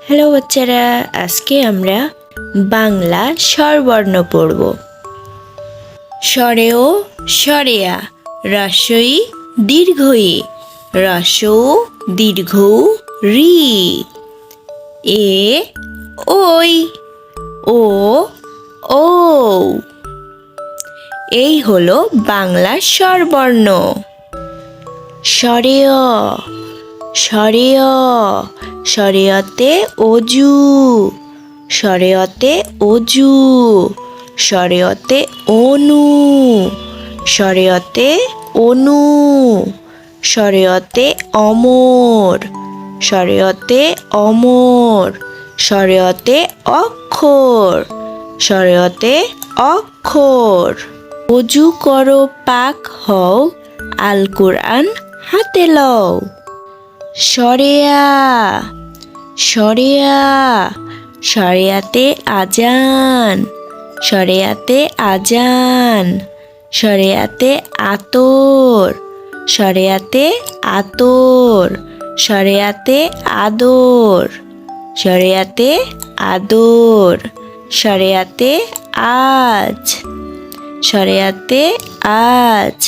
Hello বাচ্চারা, আজকে আমরা বাংলা স্বরবর্ণ পড়ব। স্বরেও স্বরেয়া, রস্বই দীর্ঘই, রস্বৌ দীর্ঘৌ রি, এ ওই, ও ও। এই হলো বাংলা স্বরবর্ণ। স্বরেয় স্বরেয়, স্বরেয়তে অজু, স্বরেয়তে অজু, স্বরেয়তে অনু, স্বরেয়তে অনু, স্বরেয়তে অমর, স্বরেয়তে অমর, স্বরেয়তে অক্ষর, স্বরেয়তে অক্ষর। অজু করো পাক হও, আল কোরআন হাতে লও। স্বরেয়া স্বরেয়া, স্বরেয়াতে আজান, স্বরেয়াতে আজান, স্বরেয়াতে আতর, স্বরেয়াতে আতর, স্বরেয়াতে আদর, স্বরেয়াতে আদর, স্বরেয়াতে আজ, স্বরেয়াতে আজ।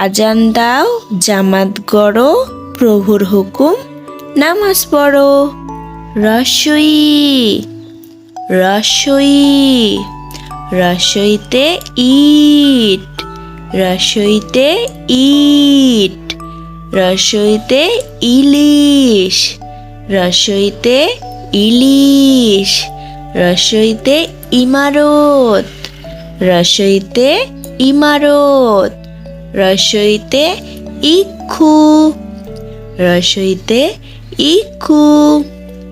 আজান দাও, জামাত গড়ো, প্রভুর হুকুম নামাজ পড়ো। রস্বই রস্বই, রস্বইতে ইট, রস্বইতে ইট, রস্বইতে ইলিশ, রস্বইতে ইলিশ, রস্বইতে ইমারত, রস্বইতে ইমারত, রস্বইতে ইক্ষু, রস্বইতে ইক্ষু।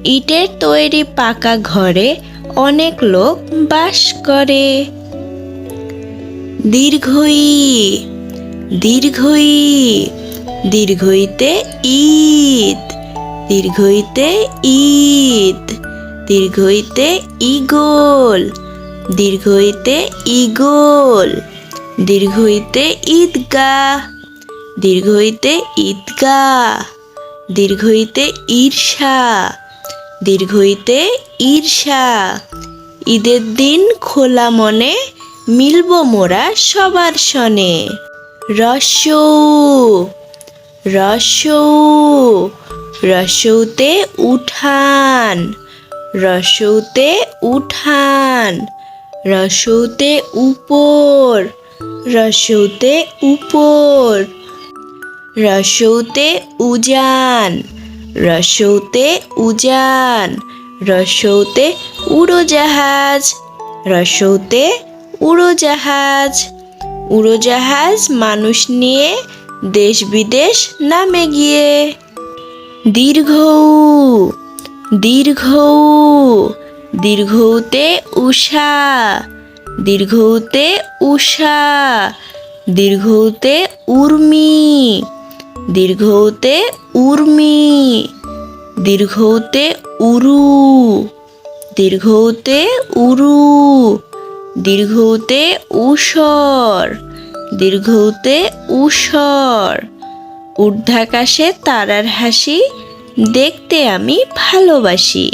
ইটের তৈরি পাকা ঘরে অনেক লোক বাস করে। দীর্ঘই দীর্ঘই, দীর্ঘইতে ঈদ, দীর্ঘইতে ঈদ, দীর্ঘইতে ঈগল, দীর্ঘইতে ঈগল, দীর্ঘইতে ঈদগাহ, দীর্ঘইতে ঈদগাহ, দীর্ঘইতে ঈর্ষা, দীর্ঘইতে ঈর্ষা। ঈদের দিন খোলা মনে মিলব মোরা সবার সনে। রস্বৌ রস্বৌ, রস্বৌতে উঠান, রস্বৌতে উঠান, রস্বৌতে উপর, রস্বৌতে উপর, রস্বৌতে উজান, রস্বৌতে উজান, রস্বৌতে উড়োজাহাজ, রস্বৌতে উড়োজাহাজ। উড়োজাহাজ মানুষ নিয়ে দেশ বিদেশ নামে গিয়ে। দীর্ঘৌ দীর্ঘৌ, দীর্ঘৌতে উষা, দীর্ঘৌতে উষা, দীর্ঘৌতে উর্মি, দীর্ঘৌতে উর্মি, দীর্ঘৌতে উরু, দীর্ঘৌতে উরু, দীর্ঘৌতে ঊষর, দীর্ঘৌতে ঊষর। ঊর্ধ্বাকাশে তারার হাসি দেখতে আমি ভালোবাসি।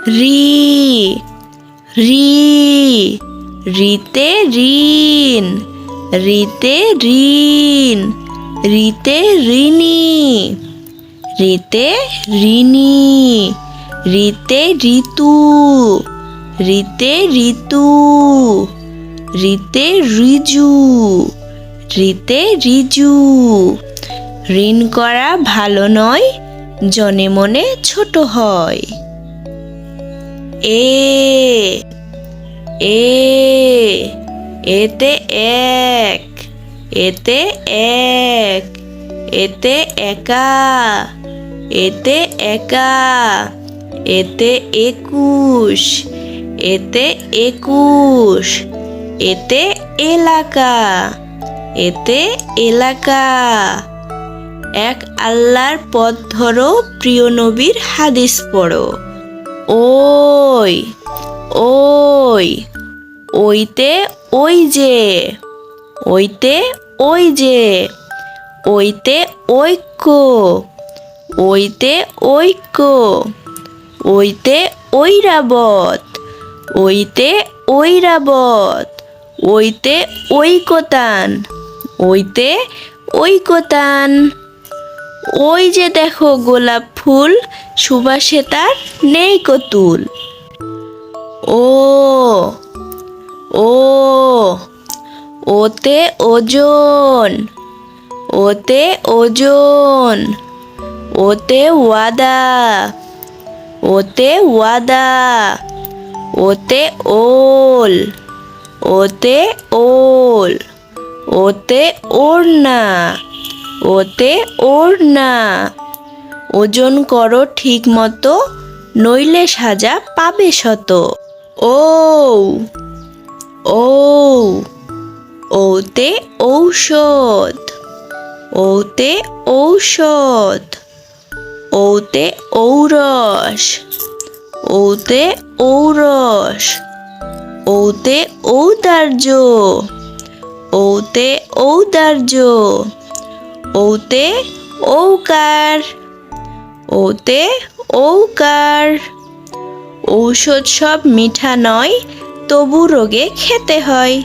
রি রি, রিতে ঋণ, রিতে ঋণ, রিতে ঋণী, রিতে ঋণী, রিতে ঋতু, রিতে ঋতু, রিতে ঋজু, রিতে ঋজু। ঋণ করা ভালো নয়, জনে মনে ছোট হয়। এ এ, এতে এক, এতে এক, এতে একা, এতে একা, এতে একুশ, এতে একুশ, এতে এলাকা, এতে এলাকা। এক আল্লাহর পথ ধরো, প্রিয় নবীর হাদিস পড়ো। ওই ওই, ওইতে ওই যে, ওইতে ওই যে, ওইতে ঐক্য, ওইতে ঐক্য, ওইতে ঐরাবত, ওইতে ঐরাবত, ওইতে ঐকতান, ওইতে ঐকতান। ওই যে দেখো গোলাপ ফুল, সুবাসে তার নেই কতুল। ও, ও, ওতে ওজন, ওতে ওজন, ওতে ওয়াদা, ওতে ওয়াদা, ওতে ওল, ওতে ওল, ওতে ওড়না, ওতে ওড়না। ওজন করো ঠিক মতো, নইলে সাজা পাবে শত। ও, ও, ওতে ঔষধ, ওতে ঔষধ, ওতে ঔরস, ওতে ঔরস, ওতে ঔদার্য, ওতে ঔদার্য, ওতে ঔকার, ওতে ঔকার। ঔষধ সব মিঠা নয়, তবু রোগে খেতে হয়।